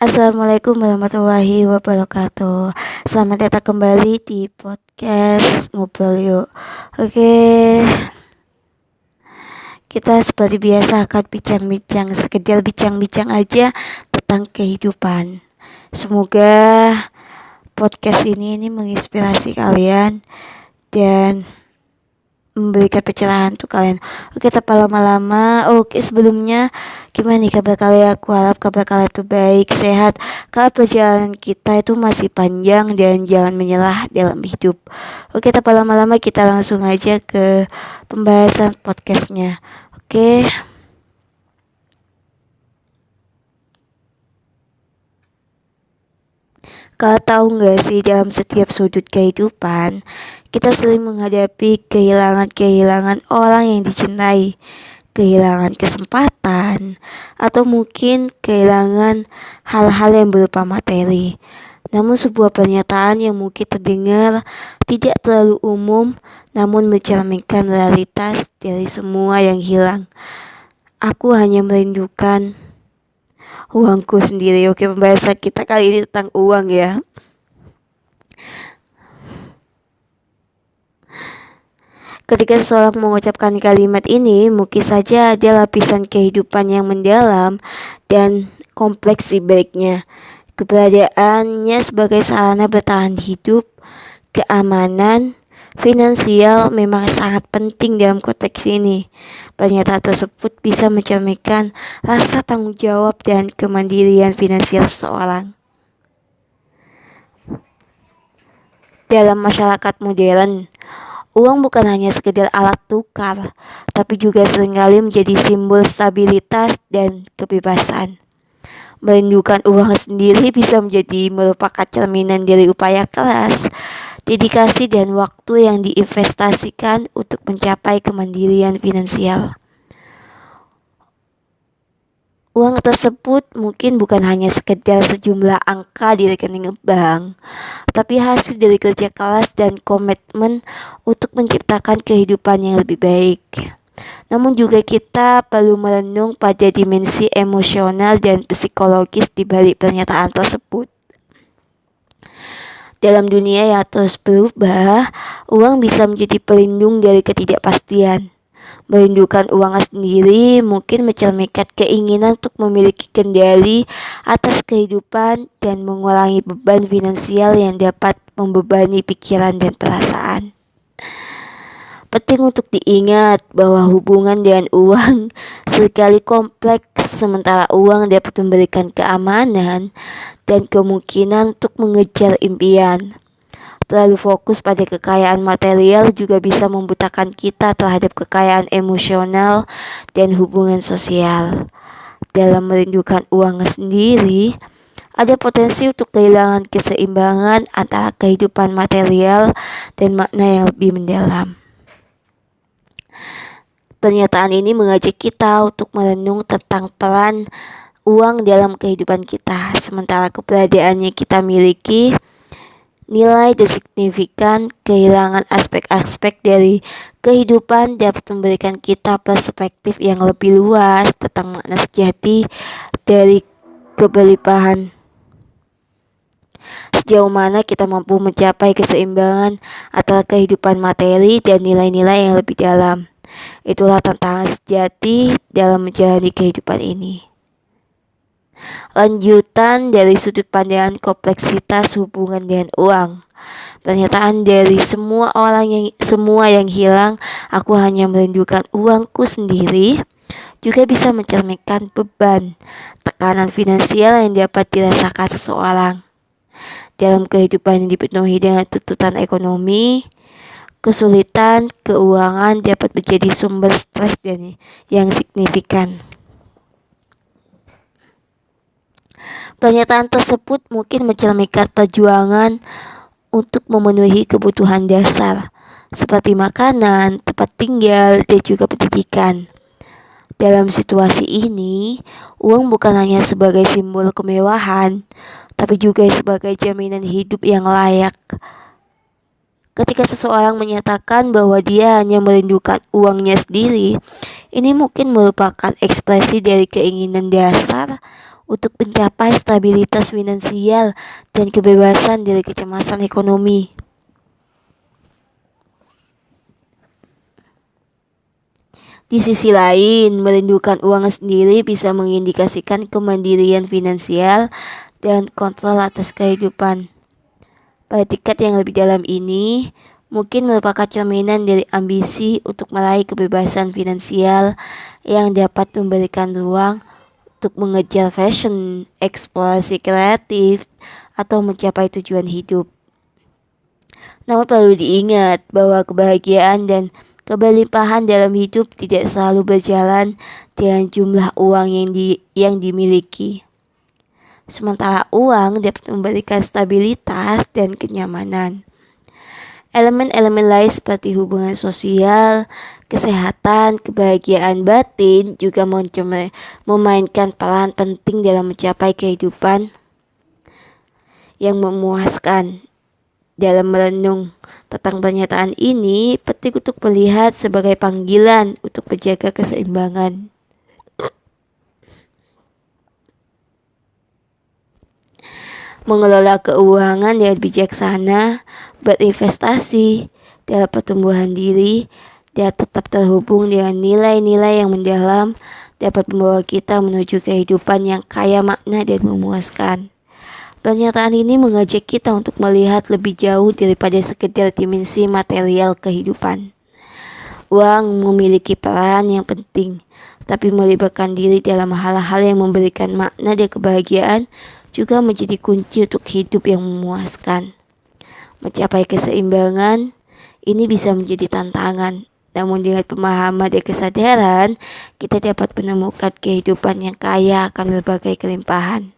Assalamualaikum warahmatullahi wabarakatuh. Selamat datang kembali di podcast Ngobrol Yuk. Oke, kita seperti biasa akan bincang-bincang, sekedar bincang-bincang aja tentang kehidupan. Semoga podcast ini menginspirasi kalian dan memberikan pencerahan untuk kalian. Oke, tanpa lama-lama. Oke, sebelumnya gimana nih kabar kalian? Aku harap kabar kalian tuh baik, sehat. Kalau perjalanan kita itu masih panjang dan jangan menyerah dalam hidup. Oke, tanpa lama-lama kita langsung aja ke pembahasan podcastnya. Oke. Kau tahu nggak sih, dalam setiap sudut kehidupan kita sering menghadapi kehilangan orang yang dicintai, kehilangan kesempatan, atau mungkin kehilangan hal-hal yang berupa materi. Namun sebuah pernyataan yang mungkin terdengar tidak terlalu umum, namun mencerminkan realitas dari semua yang hilang. Aku hanya merindukan uangku sendiri. Oke, pembahasan kita kali ini tentang uang ya. Ketika seseorang mengucapkan kalimat ini, mungkin saja ada lapisan kehidupan yang mendalam dan kompleks di baliknya. Keberadaannya sebagai sarana bertahan hidup, keamanan, finansial memang sangat penting dalam konteks ini. Pernyataan tersebut bisa mencerminkan rasa tanggung jawab dan kemandirian finansial seseorang. Dalam masyarakat modern, uang bukan hanya sekedar alat tukar, tapi juga seringkali menjadi simbol stabilitas dan kebebasan. Merindukan uang sendiri bisa merupakan cerminan dari upaya keras, dedikasi dan waktu yang diinvestasikan untuk mencapai kemandirian finansial. Uang tersebut mungkin bukan hanya sekedar sejumlah angka di rekening bank, tapi hasil dari kerja keras dan komitmen untuk menciptakan kehidupan yang lebih baik. Namun juga kita perlu merenung pada dimensi emosional dan psikologis di balik pernyataan tersebut. Dalam dunia yang terus berubah, uang bisa menjadi pelindung dari ketidakpastian. Merindukan uang sendiri mungkin mencerminkan keinginan untuk memiliki kendali atas kehidupan dan mengurangi beban finansial yang dapat membebani pikiran dan perasaan. Penting untuk diingat bahwa hubungan dengan uang seringkali kompleks, sementara uang dapat memberikan keamanan dan kemungkinan untuk mengejar impian. Terlalu fokus pada kekayaan material juga bisa membutakan kita terhadap kekayaan emosional dan hubungan sosial. Dalam merindukan uang sendiri, ada potensi untuk kehilangan keseimbangan antara kehidupan material dan makna yang lebih mendalam. Pernyataan ini mengajak kita untuk merenung tentang peran uang dalam kehidupan kita. Sementara keberadaannya kita miliki nilai dan signifikan, kehilangan aspek-aspek dari kehidupan dapat memberikan kita perspektif yang lebih luas tentang makna sejati dari keberlimpahan. Sejauh mana kita mampu mencapai keseimbangan antara kehidupan materi dan nilai-nilai yang lebih dalam. Itulah tantangan sejati dalam menjalani kehidupan ini. Lanjutan dari sudut pandangan kompleksitas hubungan dengan uang. Pernyataan dari semua yang hilang, aku hanya merindukan uangku sendiri, juga bisa mencerminkan beban, tekanan finansial yang dapat dirasakan seseorang. Dalam kehidupan yang dipenuhi dengan tuntutan ekonomi, kesulitan keuangan dapat menjadi sumber stres dan yang signifikan. Pernyataan tersebut mungkin mencerminkan perjuangan untuk memenuhi kebutuhan dasar seperti makanan, tempat tinggal, dan juga pendidikan. Dalam situasi ini, uang bukan hanya sebagai simbol kemewahan, tapi juga sebagai jaminan hidup yang layak. Ketika seseorang menyatakan bahwa dia hanya merindukan uangnya sendiri, ini mungkin merupakan ekspresi dari keinginan dasar untuk mencapai stabilitas finansial dan kebebasan dari kecemasan ekonomi. Di sisi lain, merindukan uang sendiri bisa mengindikasikan kemandirian finansial dan kontrol atas kehidupan. Pada tingkat yang lebih dalam ini, mungkin merupakan cerminan dari ambisi untuk meraih kebebasan finansial yang dapat memberikan ruang untuk mengejar fashion, eksplorasi kreatif, atau mencapai tujuan hidup. Namun perlu diingat bahwa kebahagiaan dan keberlimpahan dalam hidup tidak selalu berjalan dengan jumlah uang yang dimiliki. Sementara uang dapat memberikan stabilitas dan kenyamanan. Elemen-elemen lain seperti hubungan sosial, kesehatan, kebahagiaan batin juga memainkan peran penting dalam mencapai kehidupan yang memuaskan. Dalam merenung tentang pernyataan ini, penting untuk melihat sebagai panggilan untuk menjaga keseimbangan. Mengelola keuangan dengan bijaksana, berinvestasi dalam pertumbuhan diri, dan tetap terhubung dengan nilai-nilai yang mendalam dapat membawa kita menuju kehidupan yang kaya makna dan memuaskan. Pernyataan ini mengajak kita untuk melihat lebih jauh daripada sekedar dimensi material kehidupan. Uang memiliki peran yang penting, tapi melibatkan diri dalam hal-hal yang memberikan makna dan kebahagiaan juga menjadi kunci untuk hidup yang memuaskan. Mencapai keseimbangan ini bisa menjadi tantangan, namun dengan pemahaman dan kesadaran, kita dapat menemukan kehidupan yang kaya akan berbagai kelimpahan.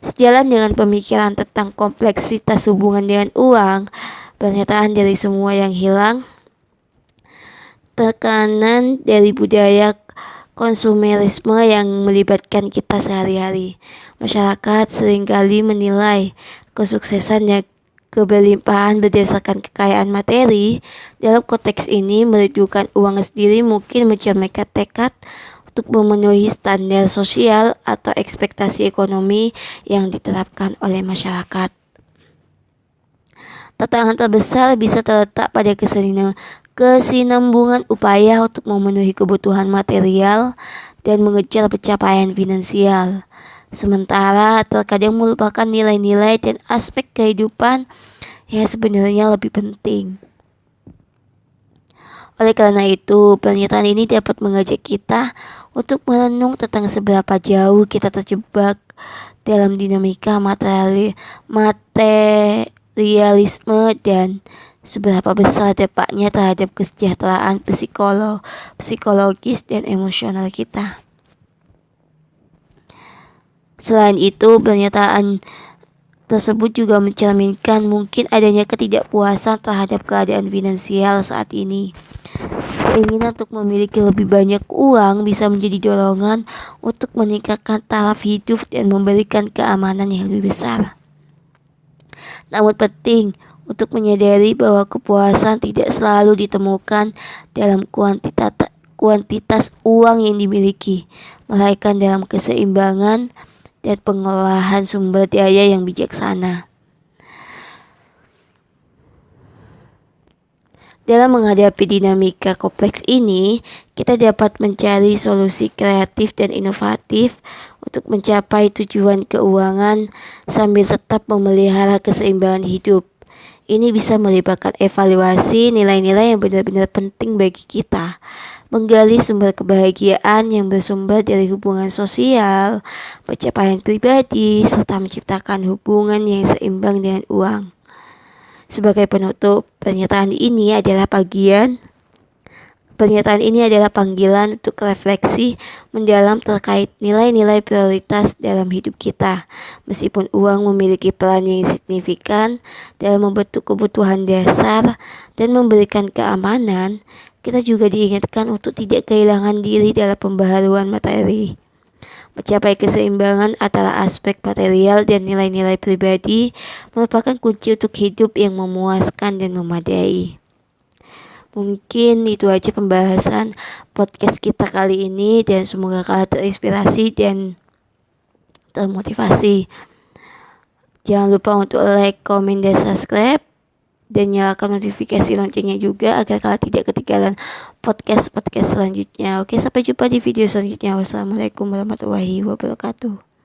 Sejalan dengan pemikiran tentang kompleksitas hubungan dengan uang, pernyataan dari semua yang hilang, tekanan dari budaya konsumerisme yang melibatkan kita sehari-hari. Masyarakat seringkali menilai kesuksesan dan keberlimpahan berdasarkan kekayaan materi. Dalam konteks ini, merindukan uang sendiri mungkin mencerminkan tekad untuk memenuhi standar sosial atau ekspektasi ekonomi yang diterapkan oleh masyarakat. Tantangan terbesar bisa terletak pada kesinambungan upaya untuk memenuhi kebutuhan material dan mengejar pencapaian finansial. Sementara terkadang melupakan nilai-nilai dan aspek kehidupan yang sebenarnya lebih penting. Oleh karena itu, pernyataan ini dapat mengajak kita untuk merenung tentang seberapa jauh kita terjebak dalam dinamika materialisme dan seberapa besar dampaknya terhadap kesejahteraan psikologis dan emosional kita. Selain itu, pernyataan tersebut juga mencerminkan mungkin adanya ketidakpuasan terhadap keadaan finansial saat ini. Keinginan untuk memiliki lebih banyak uang bisa menjadi dorongan untuk meningkatkan taraf hidup dan memberikan keamanan yang lebih besar. Namun penting untuk menyadari bahwa kepuasan tidak selalu ditemukan dalam kuantitas uang yang dimiliki, melainkan dalam keseimbangan dan pengelolaan sumber daya yang bijaksana. Dalam menghadapi dinamika kompleks ini, kita dapat mencari solusi kreatif dan inovatif untuk mencapai tujuan keuangan sambil tetap memelihara keseimbangan hidup. Ini bisa melibatkan evaluasi nilai-nilai yang benar-benar penting bagi kita, menggali sumber kebahagiaan yang bersumber dari hubungan sosial, pencapaian pribadi, serta menciptakan hubungan yang seimbang dengan uang. Sebagai penutup, pernyataan ini adalah panggilan untuk refleksi mendalam terkait nilai-nilai prioritas dalam hidup kita. Meskipun uang memiliki peran yang signifikan dalam membentuk kebutuhan dasar dan memberikan keamanan, kita juga diingatkan untuk tidak kehilangan diri dalam pembaharuan materi. Mencapai keseimbangan antara aspek material dan nilai-nilai pribadi merupakan kunci untuk hidup yang memuaskan dan memadai. Mungkin itu aja pembahasan podcast kita kali ini, dan semoga kalian terinspirasi dan termotivasi. Jangan lupa untuk like, komen, dan subscribe, dan nyalakan notifikasi loncengnya juga agar kalian tidak ketinggalan podcast selanjutnya. Oke, sampai jumpa di video selanjutnya. Wassalamualaikum warahmatullahi wabarakatuh.